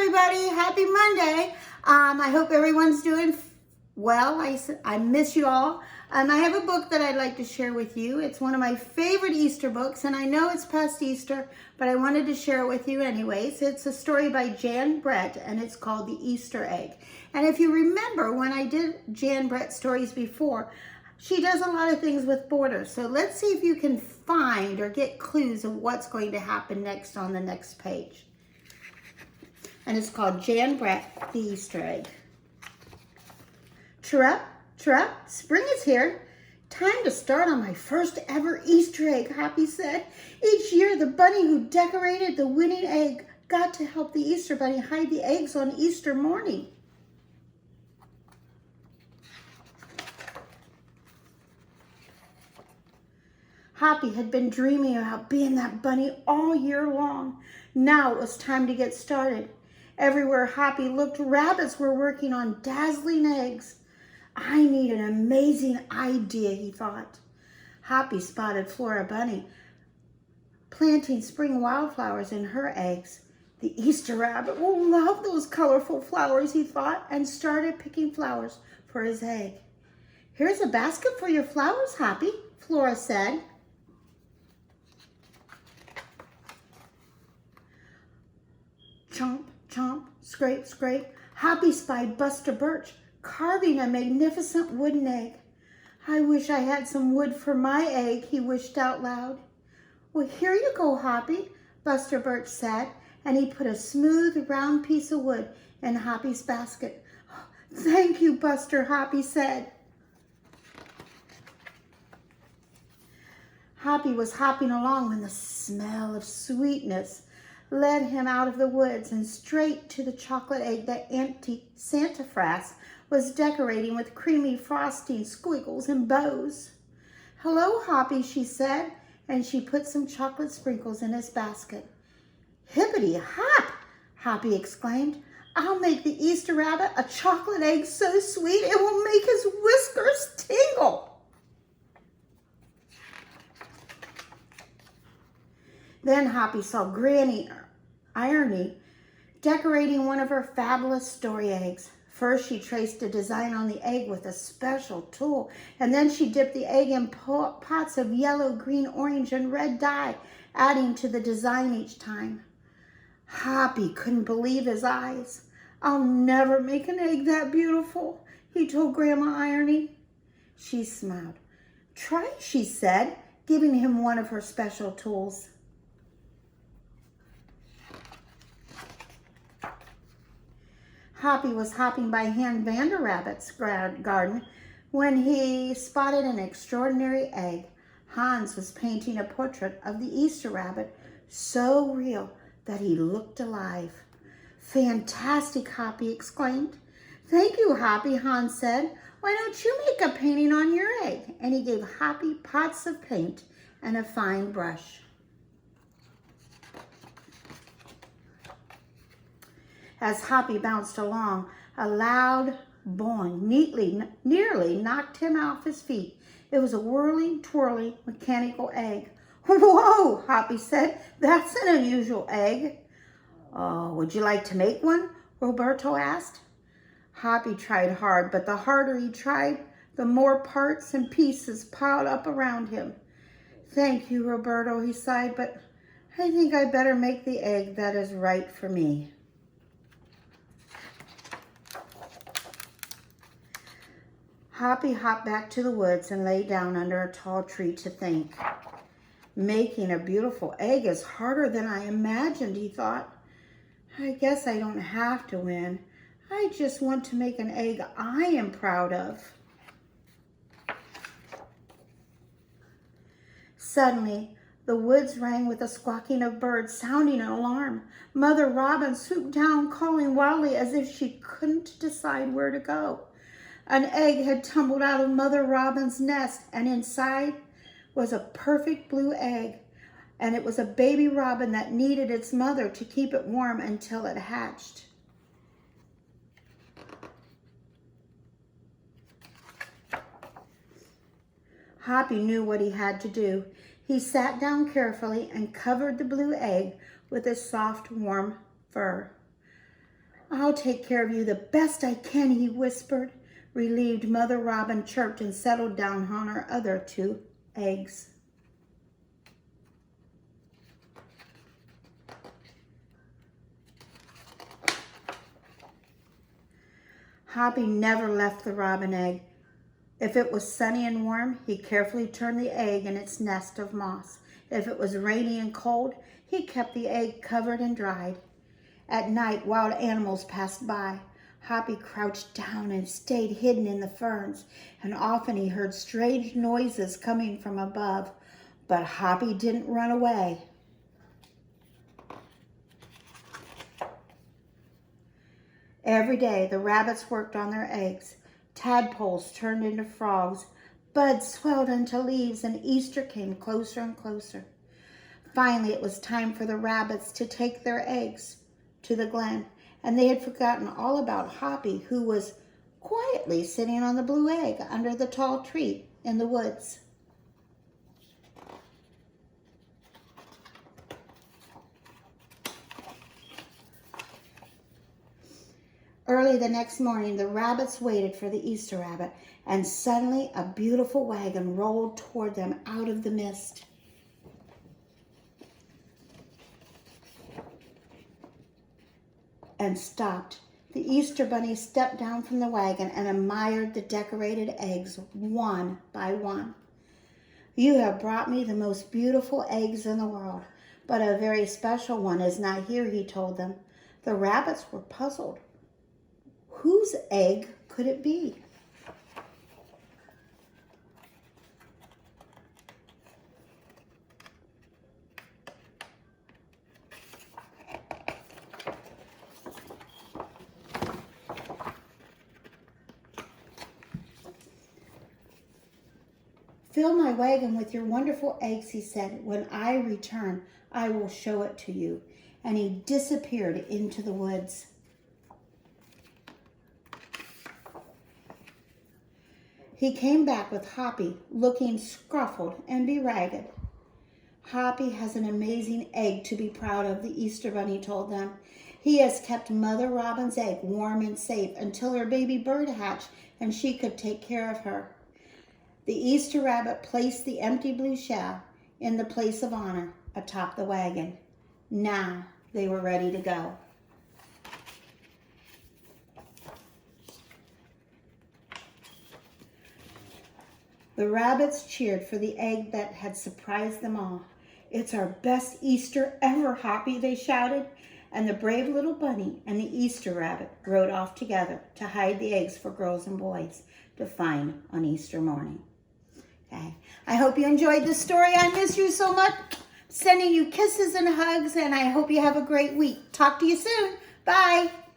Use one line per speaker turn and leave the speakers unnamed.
everybody. Happy Monday. I hope everyone's doing well. I miss you all. I have a book that I'd like to share with you. It's one of my favorite Easter books, and I know it's past Easter, but I wanted to share it with you anyways. It's a story by Jan Brett, and it's called The Easter Egg. And if you remember, when I did Jan Brett stories before, she does a lot of things with borders. So let's see if you can find or get clues of what's going to happen next on the next page. And it's called Jan Brett, The Easter Egg. Chirrup, chirrup, spring is here. Time to start on my first ever Easter egg, Hoppy said. Each year, the bunny who decorated the winning egg got to help the Easter bunny hide the eggs on Easter morning. Hoppy had been dreaming about being that bunny all year long. Now it was time to get started. Everywhere Hoppy looked, rabbits were working on dazzling eggs. I need an amazing idea, he thought. Hoppy spotted Flora Bunny planting spring wildflowers in her eggs. The Easter rabbit will love those colorful flowers, he thought, and started picking flowers for his egg. Here's a basket for your flowers, Hoppy, Flora said. Chomp, chomp, scrape, scrape. Hoppy spied Buster Birch carving a magnificent wooden egg. I wish I had some wood for my egg, he wished out loud. Well, here you go, Hoppy, Buster Birch said, and he put a smooth, round piece of wood in Hoppy's basket. Thank you, Buster, Hoppy said. Hoppy was hopping along when the smell of sweetness led him out of the woods and straight to the chocolate egg that Auntie Santafras was decorating with creamy frosting, squiggles, and bows. Hello, Hoppy, she said, and she put some chocolate sprinkles in his basket. Hippity hop, Hoppy exclaimed. I'll make the Easter rabbit a chocolate egg so sweet it will make his whiskers tingle. Then Hoppy saw Granny Irony decorating one of her fabulous story eggs. First, she traced a design on the egg with a special tool, and then she dipped the egg in pots of yellow, green, orange, and red dye, adding to the design each time. Hoppy couldn't believe his eyes. I'll never make an egg that beautiful, he told Grandma Irony. She smiled. Try, she said, giving him one of her special tools. Hoppy was hopping by Han Vanderrabbit's garden when he spotted an extraordinary egg. Hans was painting a portrait of the Easter rabbit, so real that he looked alive. Fantastic, Hoppy exclaimed. Thank you, Hoppy, Hans said. Why don't you make a painting on your egg? And he gave Hoppy pots of paint and a fine brush. As Hoppy bounced along, a loud boing nearly knocked him off his feet. It was a whirling, twirling, mechanical egg. Whoa, Hoppy said, that's an unusual egg. Oh, would you like to make one? Roberto asked. Hoppy tried hard, but the harder he tried, the more parts and pieces piled up around him. Thank you, Roberto, he sighed, but I think I better make the egg that is right for me. Hoppy hopped back to the woods and lay down under a tall tree to think. Making a beautiful egg is harder than I imagined, he thought. I guess I don't have to win. I just want to make an egg I am proud of. Suddenly, the woods rang with the squawking of birds, sounding an alarm. Mother Robin swooped down, calling wildly as if she couldn't decide where to go. An egg had tumbled out of Mother Robin's nest, and inside was a perfect blue egg. And it was a baby robin that needed its mother to keep it warm until it hatched. Hoppy knew what he had to do. He sat down carefully and covered the blue egg with his soft, warm fur. I'll take care of you the best I can, he whispered. Relieved, Mother Robin chirped and settled down on her other 2 eggs. Hoppy never left the robin egg. If it was sunny and warm, he carefully turned the egg in its nest of moss. If it was rainy and cold, he kept the egg covered and dried. At night, wild animals passed by. Hoppy crouched down and stayed hidden in the ferns, and often he heard strange noises coming from above. But Hoppy didn't run away. Every day, the rabbits worked on their eggs. Tadpoles turned into frogs. Buds swelled into leaves, and Easter came closer and closer. Finally, it was time for the rabbits to take their eggs to the glen, and they had forgotten all about Hoppy, who was quietly sitting on the blue egg under the tall tree in the woods. Early the next morning, the rabbits waited for the Easter rabbit, and suddenly a beautiful wagon rolled toward them out of the mist. And stopped. The Easter bunny stepped down from the wagon and admired the decorated eggs one by one. You have brought me the most beautiful eggs in the world, but a very special one is not here, he told them. The rabbits were puzzled. Whose egg could it be? Fill my wagon with your wonderful eggs, he said. When I return, I will show it to you. And he disappeared into the woods. He came back with Hoppy, looking scruffled and beragged. Hoppy has an amazing egg to be proud of, the Easter bunny told them. He has kept Mother Robin's egg warm and safe until her baby bird hatched and she could take care of her. The Easter rabbit placed the empty blue shell in the place of honor atop the wagon. Now they were ready to go. The rabbits cheered for the egg that had surprised them all. It's our best Easter ever, Hoppy, they shouted. And the brave little bunny and the Easter rabbit rode off together to hide the eggs for girls and boys to find on Easter morning. Okay. I hope you enjoyed this story. I miss you so much. Sending you kisses and hugs, and I hope you have a great week. Talk to you soon. Bye.